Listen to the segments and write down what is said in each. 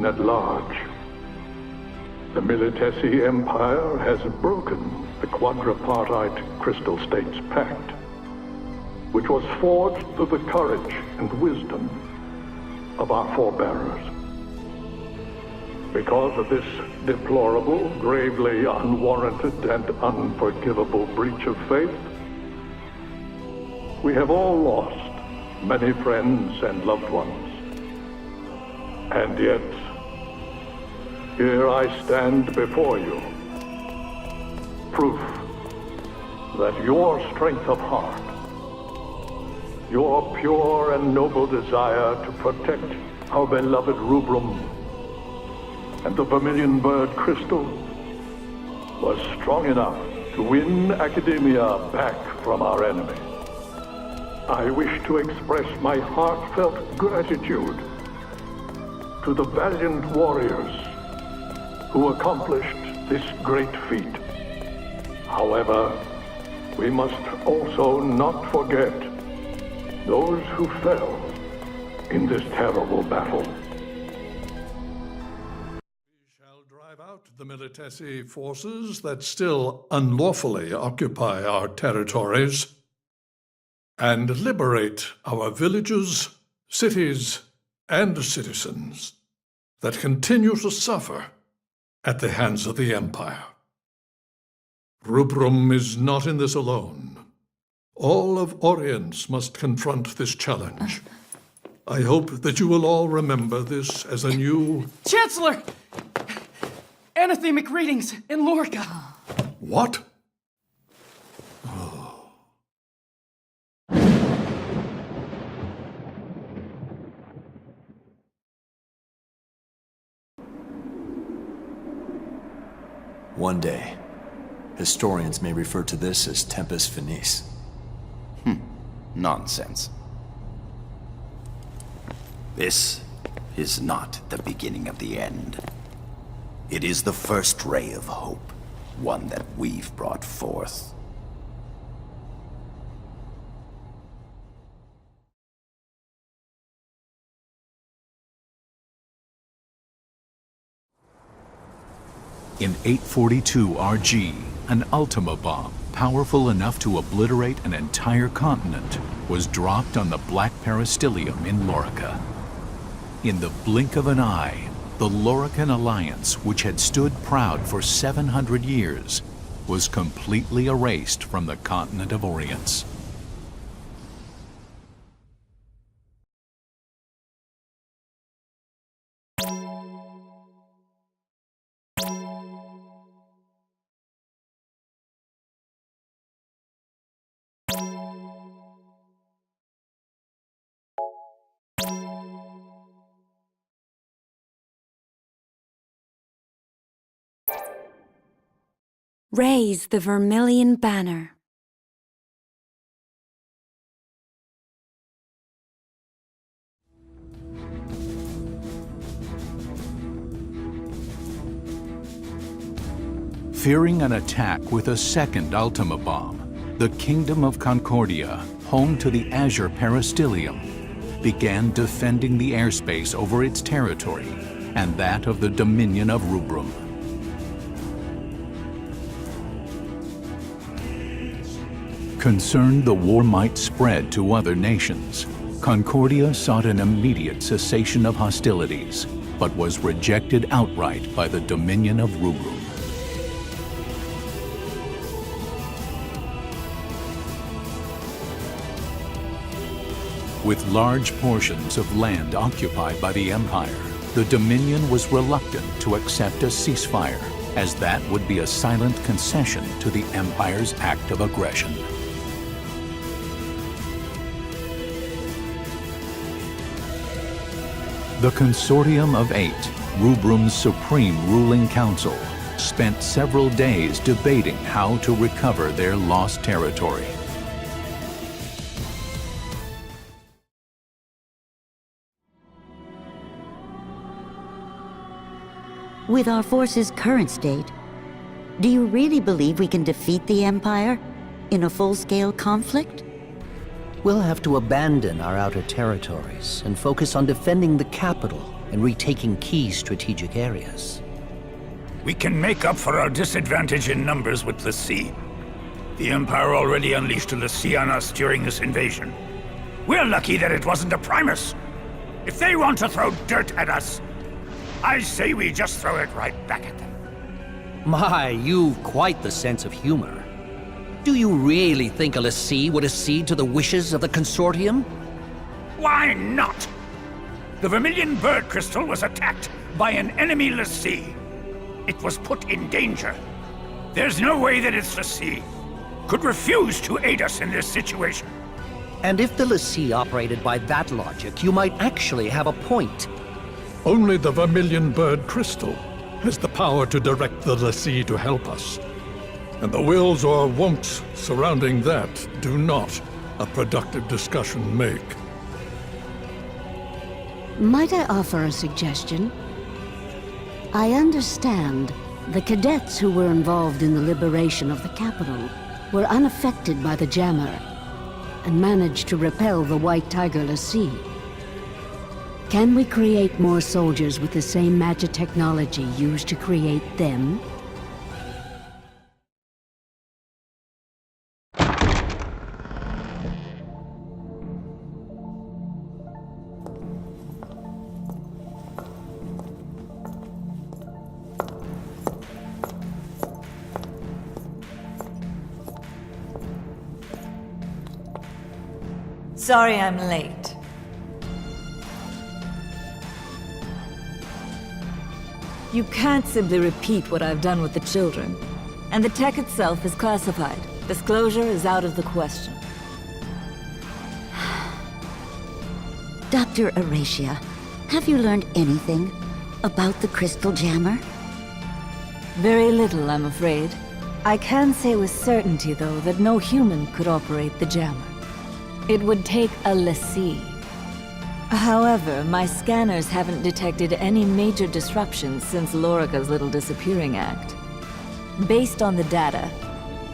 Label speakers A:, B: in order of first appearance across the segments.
A: dominion at large. The Militesi Empire has broken the quadripartite Crystal States Pact, which was forged through the courage and wisdom of our forebearers. Because of this deplorable, gravely unwarranted, and unforgivable breach of faith, we have all lost many friends and loved ones. And yet, here I stand before you, proof that your strength of heart, your pure and noble desire to protect our beloved Rubrum and the Vermilion Bird Crystal was strong enough to win academia back from our enemy. I wish to express my heartfelt gratitude to the valiant warriors who accomplished this great feat. However, we must also not forget those who fell in this terrible battle.
B: We shall drive out the Militesi forces that still unlawfully occupy our territories and liberate our villages, cities, and citizens that continue to suffer at the hands of the Empire. Rubrum is not in this alone. All of Orience must confront this challenge. I hope that you will all remember this as a new...
C: Chancellor! Anathemic readings in Lorica.
B: What?
D: One day, historians may refer to this as Tempus Finis.
E: Nonsense. This is not the beginning of the end. It is the first ray of hope, one that we've brought forth.
F: In 842 RG, an Ultima bomb, powerful enough to obliterate an entire continent, was dropped on the Black Peristilium in Lorica. In the blink of an eye, the Lorican Alliance, which had stood proud for 700 years, was completely erased from the continent of Orience.
G: Raise the Vermilion Banner.
F: Fearing an attack with a second Ultima bomb, the Kingdom of Concordia, home to the Azure Peristilium, began defending the airspace over its territory and that of the Dominion of Rubrum. Concerned the war might spread to other nations, Concordia sought an immediate cessation of hostilities, but was rejected outright by the Dominion of Rubrum. With large portions of land occupied by the Empire, the Dominion was reluctant to accept a ceasefire, as that would be a silent concession to the Empire's act of aggression. The Consortium of Eight, Rubrum's supreme ruling council, spent several days debating how to recover their lost territory.
H: With our force's current state, do you really believe we can defeat the Empire in a full-scale conflict?
I: We'll have to abandon our outer territories and focus on defending the capital and retaking key strategic areas.
J: We can make up for our disadvantage in numbers with the sea. The Empire already unleashed the sea on us during this invasion. We're lucky that it wasn't a Primus. If they want to throw dirt at us, I say we just throw it right back at them.
I: My, you've quite the sense of humor. Do you really think a Lassie would accede to the wishes of the Consortium?
J: Why not? The Vermilion Bird Crystal was attacked by an enemy Lassie. It was put in danger. There's no way that its Lassie could refuse to aid us in this situation.
I: And if the Lassie operated by that logic, you might actually have a point.
B: Only the Vermilion Bird Crystal has the power to direct the Lassie to help us. And the wills or won'ts surrounding that do not a productive discussion make.
K: Might I offer a suggestion? I understand the cadets who were involved in the liberation of the capital were unaffected by the jammer and managed to repel the White Tiger Lassie. Can we create more soldiers with the same magic technology used to create them?
L: Sorry I'm late. You can't simply repeat what I've done with the children. And the tech itself is classified. Disclosure is out of the question.
H: Dr. Aracia, have you learned anything about the crystal jammer?
L: Very little, I'm afraid. I can say with certainty, though, that no human could operate the jammer. It would take a Lassie. However, my scanners haven't detected any major disruptions since Lorica's little disappearing act. Based on the data,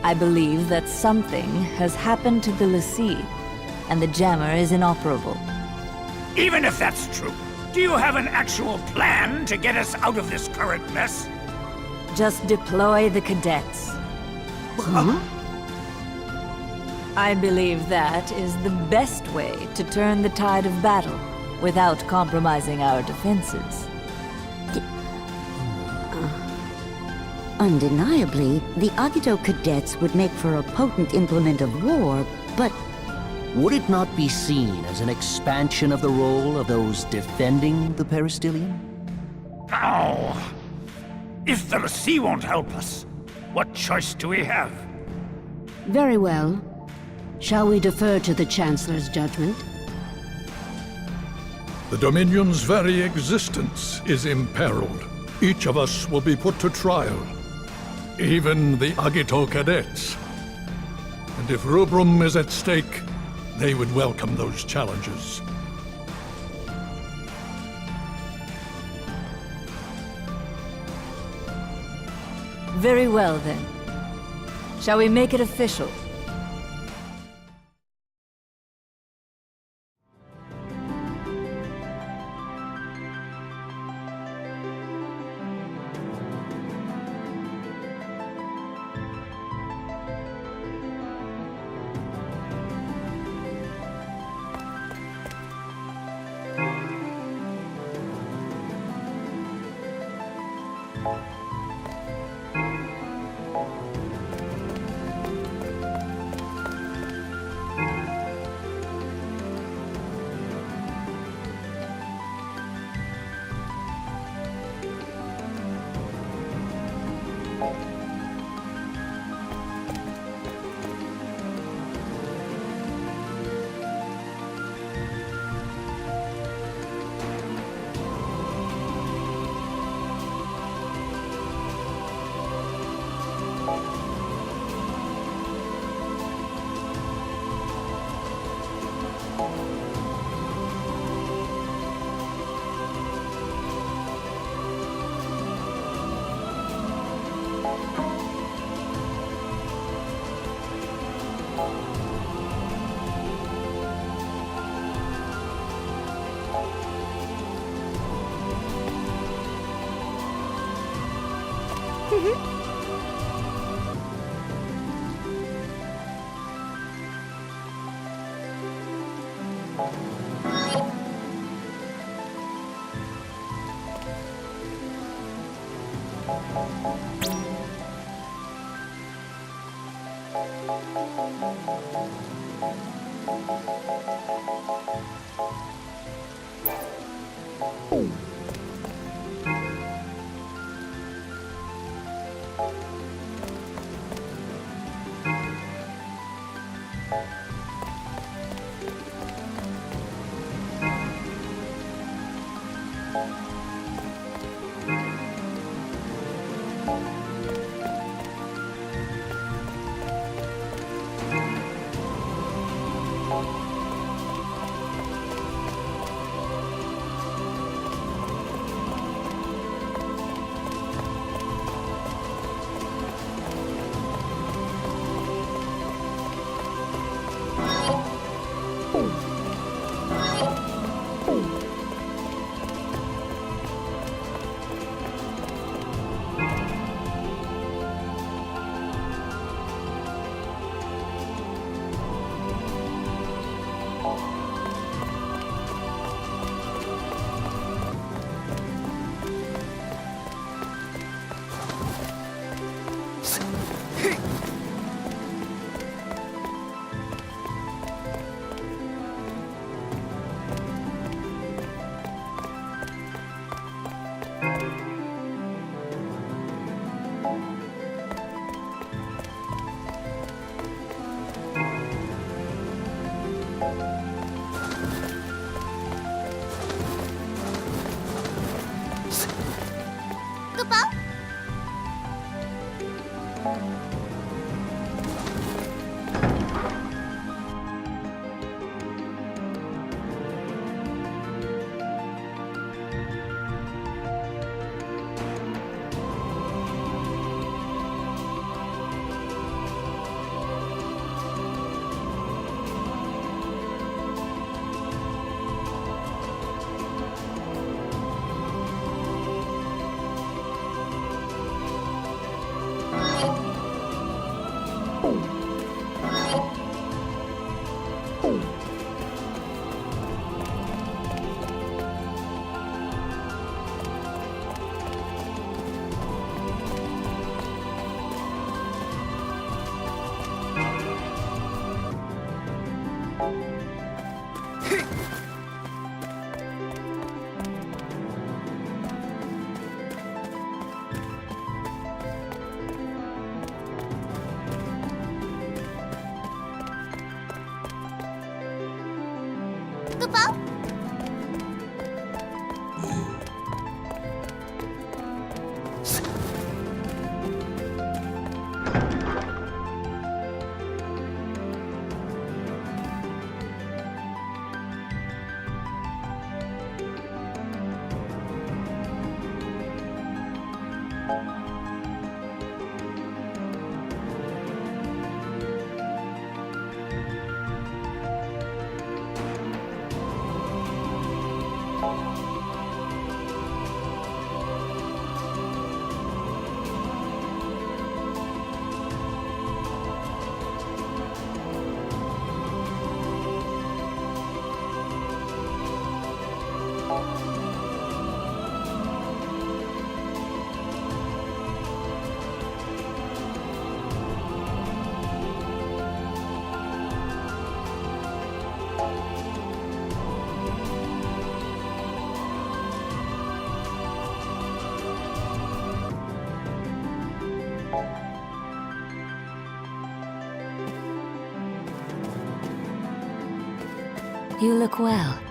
L: I believe that something has happened to the Lassie, and the jammer is inoperable.
J: Even if that's true, do you have an actual plan to get us out of this current mess?
L: Just deploy the cadets.
H: Huh?
L: I believe that is the best way to turn the tide of battle without compromising our defenses.
H: Undeniably, the Agito cadets would make for a potent implement of war, but...
I: Would it not be seen as an expansion of the role of those defending the peristilium?
J: Oh, if the Lassie won't help us, what choice do we have?
K: Very well. Shall we defer to the Chancellor's judgment?
B: The Dominion's very existence is imperiled. Each of us will be put to trial. Even the Agito cadets. And if Rubrum is at stake, they would welcome those challenges.
L: Very well, then. Shall we make it official?
G: You look well.